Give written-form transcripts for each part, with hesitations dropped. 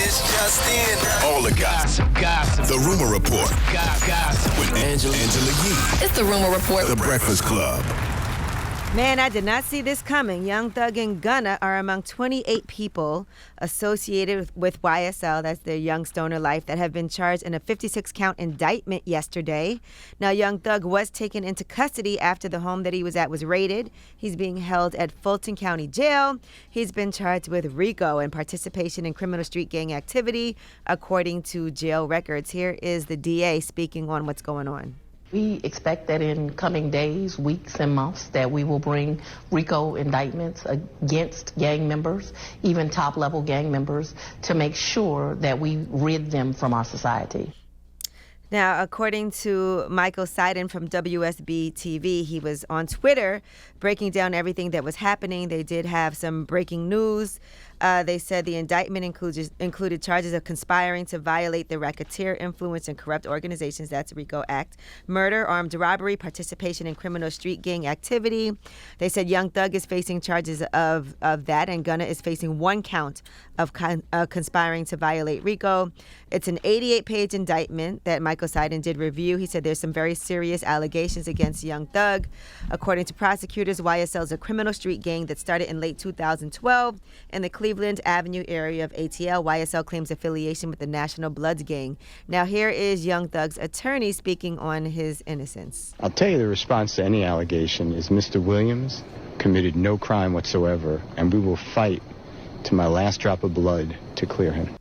It's just in. All the gossip. The Rumor Report. Gossip. With Angela Yee. It's the Rumor Report. The Breakfast Club. Man, I did not see this coming. Young Thug and Gunna are among 28 people associated with YSL, that's their Young Stoner Life, that have been charged in a 56-count indictment yesterday. Now, Young Thug was taken into custody after the home that he was at was raided. He's being held at Fulton County Jail. He's been charged with RICO and participation in criminal street gang activity, according to jail records. Here is the DA speaking on what's going on. We expect that in coming days, weeks, and months that we will bring RICO indictments against gang members, even top-level gang members, to make sure that we rid them from our society. Now, according to Michael Seiden from WSB TV, he was on Twitter breaking down everything that was happening. They did have some breaking news. They said the indictment included charges of conspiring to violate the Racketeer Influence and Corrupt Organizations, that's RICO Act, murder, armed robbery, participation in criminal street gang activity. They said Young Thug is facing charges of that, and Gunna is facing one count of conspiring to violate RICO. It's an 88-page indictment that Michael Seiden did review. He said there's some very serious allegations against Young Thug. According to prosecutors, YSL is a criminal street gang that started in late 2012 in the Cleveland Avenue area of ATL. YSL claims affiliation with the National Bloods gang. Now, here is Young Thug's attorney speaking on his innocence. I'll tell you the response to any allegation is Mr. Williams committed no crime whatsoever, and we will fight to my last drop of blood to clear him.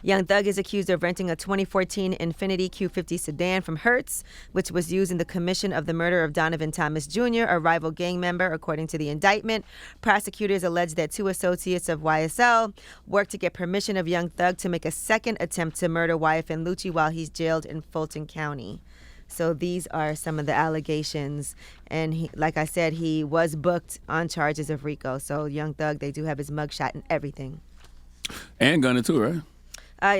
Young Thug is accused of renting a 2014 Infiniti Q50 sedan from Hertz, which was used in the commission of the murder of Donovan Thomas Jr., a rival gang member, according to the indictment. Prosecutors allege that two associates of YSL worked to get permission of Young Thug to make a second attempt to murder YFN Lucci while he's jailed in Fulton County. So these are some of the allegations. And he, like I said, he was booked on charges of RICO. So Young Thug, they do have his mugshot and everything. And Gunna too, right?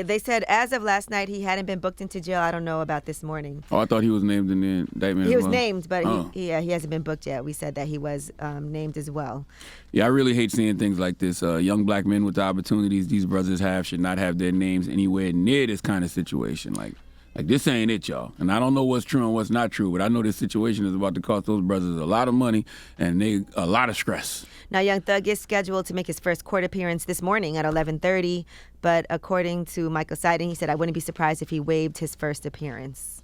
They said as of last night, he hadn't been booked into jail. I don't know about this morning. Oh, I thought he was named in the indictment He as was well. named, but he hasn't been booked yet. We said that he was named as well. Yeah, I really hate seeing things like this. Young black men with the opportunities these brothers have should not have their names anywhere near this kind of situation. Like this ain't it, y'all. And I don't know what's true and what's not true, but I know this situation is about to cost those brothers a lot of money and a lot of stress. Now, Young Thug is scheduled to make his first court appearance this morning at 11:30, but according to Michael Seiden, he said, I wouldn't be surprised if he waived his first appearance.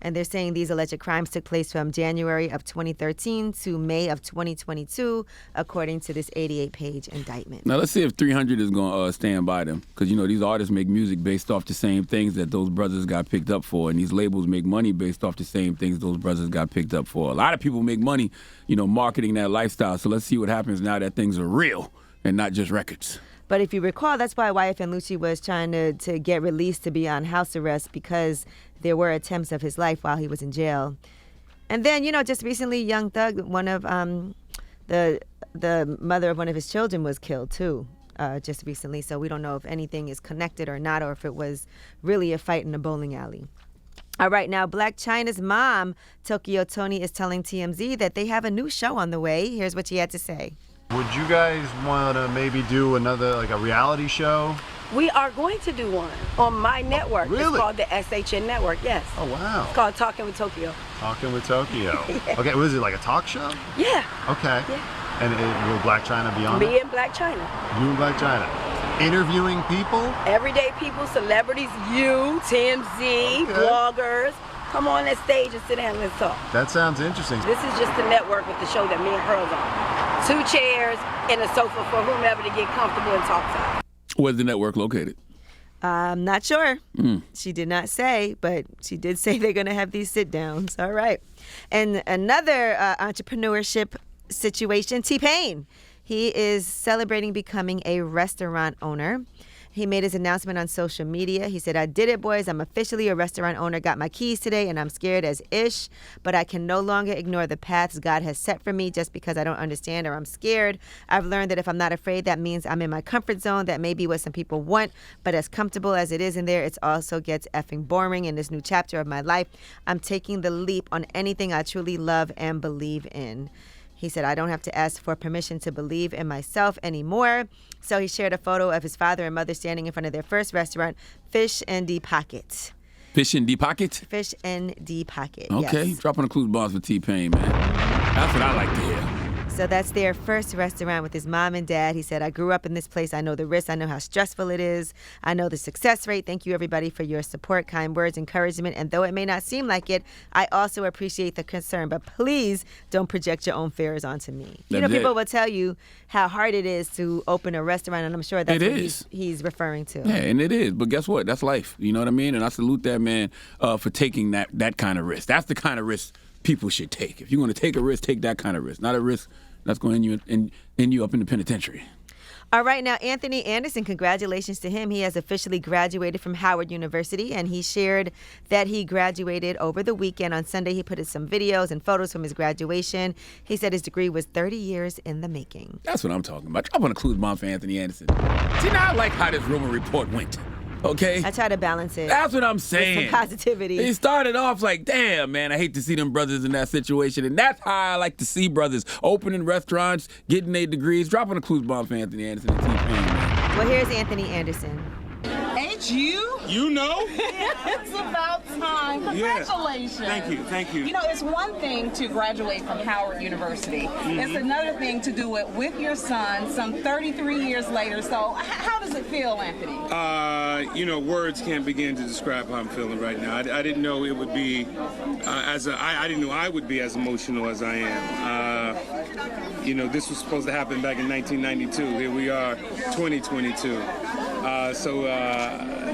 And they're saying these alleged crimes took place from January of 2013 to May of 2022, according to this 88-page indictment. Now, let's see if 300 is going to stand by them. Because, these artists make music based off the same things that those brothers got picked up for. And these labels make money based off the same things those brothers got picked up for. A lot of people make money, marketing that lifestyle. So let's see what happens now that things are real and not just records. But if you recall, that's why YFN Lucci was trying to get released to be on house arrest, because there were attempts of his life while he was in jail. And then, just recently, Young Thug, one of the mother of one of his children was killed too, just recently. So we don't know if anything is connected or not, or if it was really a fight in a bowling alley. All right, now Black Chyna's mom, Tokyo Toni, is telling TMZ that they have a new show on the way. Here's what she had to say. Would you guys want to maybe do another, a reality show? We are going to do one on my network. Really? It's called the SHN Network, yes. Oh, wow. It's called Talking with Tokyo. Talking with Tokyo. Yeah. Okay, was it like a talk show? Yeah. Okay. Yeah. And will Black Chyna be on Me it? and Black Chyna. You and Black Chyna. Interviewing people? Everyday people, celebrities, you, TMZ, bloggers. Come on that stage and sit down and let's talk. That sounds interesting. This is just the network with the show that me and her is on. 2 chairs and a sofa for whomever to get comfortable and talk to. Where's the network located? I'm not sure. She did not say, but she did say they're going to have these sit-downs. All right. And another entrepreneurship situation, T-Pain. He is celebrating becoming a restaurant owner. He made his announcement on social media. He said, I did it, boys. I'm officially a restaurant owner. Got my keys today, and I'm scared as ish. But I can no longer ignore the paths God has set for me just because I don't understand or I'm scared. I've learned that if I'm not afraid, that means I'm in my comfort zone. That may be what some people want. But as comfortable as it is in there, it also gets effing boring in this new chapter of my life. I'm taking the leap on anything I truly love and believe in. He said, I don't have to ask for permission to believe in myself anymore. So he shared a photo of his father and mother standing in front of their first restaurant, Fish and D Pocket. Fish and D Pocket? Fish and D Pocket, Okay, yes. dropping the clues bombs for T-Pain, man. That's what I like to hear. So that's their first restaurant with his mom and dad. He said, I grew up in this place. I know the risks. I know how stressful it is. I know the success rate. Thank you, everybody, for your support, kind words, encouragement. And though it may not seem like it, I also appreciate the concern. But please don't project your own fears onto me. People will tell you how hard it is to open a restaurant, and I'm sure that's what he's referring to. Yeah, and it is. But guess what? That's life. You know what I mean? And I salute that man for taking that kind of risk. That's the kind of risk people should take. If you're going to take a risk, take that kind of risk. Not a risk that's going to end you up in the penitentiary. All right, now Anthony Anderson, congratulations to him. He has officially graduated from Howard University, and he shared that he graduated over the weekend. On Sunday, he put in some videos and photos from his graduation. He said his degree was 30 years in the making. That's what I'm talking about. Drop on a clues bomb for Anthony Anderson. See, now I like how this rumor report went. Okay? I try to balance it. That's what I'm saying. With some positivity. He started off like, damn, man, I hate to see them brothers in that situation. And that's how I like to see brothers opening restaurants, getting their degrees. Dropping a clues bomb for Anthony Anderson and T-Pain, man. Well, here's Anthony Anderson. Ain't you? You know? It's about time. Congratulations. Yeah. Thank you. You know, it's one thing to graduate from Howard University. Mm-hmm. It's another thing to do it with your son some 33 years later. So how does it feel, Anthony? Words can't begin to describe how I'm feeling right now. I didn't know it would be I didn't know I would be as emotional as I am. This was supposed to happen back in 1992. Here we are, 2022. So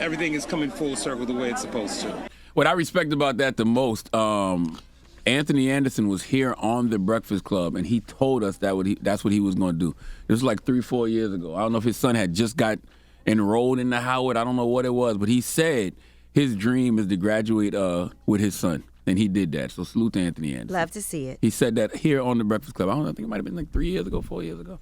everything is coming full circle the way it's supposed to. What I respect about that the most, Anthony Anderson was here on The Breakfast Club, and he told us that's what he was going to do. It was like 3-4 years ago. I don't know if his son had just got enrolled into Howard. I don't know what it was, but he said his dream is to graduate with his son, and he did that. So salute to Anthony Anderson. Love to see it. He said that here on The Breakfast Club. I think it might have been like 4 years ago.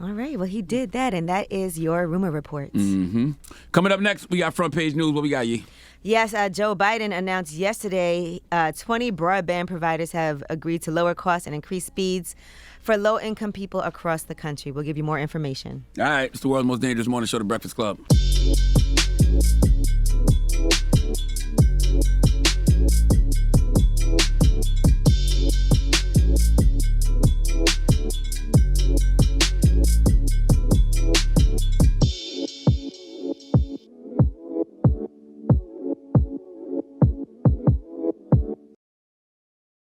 All right. Well, he did that, and that is your rumor report. Mm-hmm. Coming up next, we got front page news. What we got, Yee? Yes, Joe Biden announced yesterday 20 broadband providers have agreed to lower costs and increase speeds for low-income people across the country. We'll give you more information. All right. It's the world's most dangerous morning show, The Breakfast Club.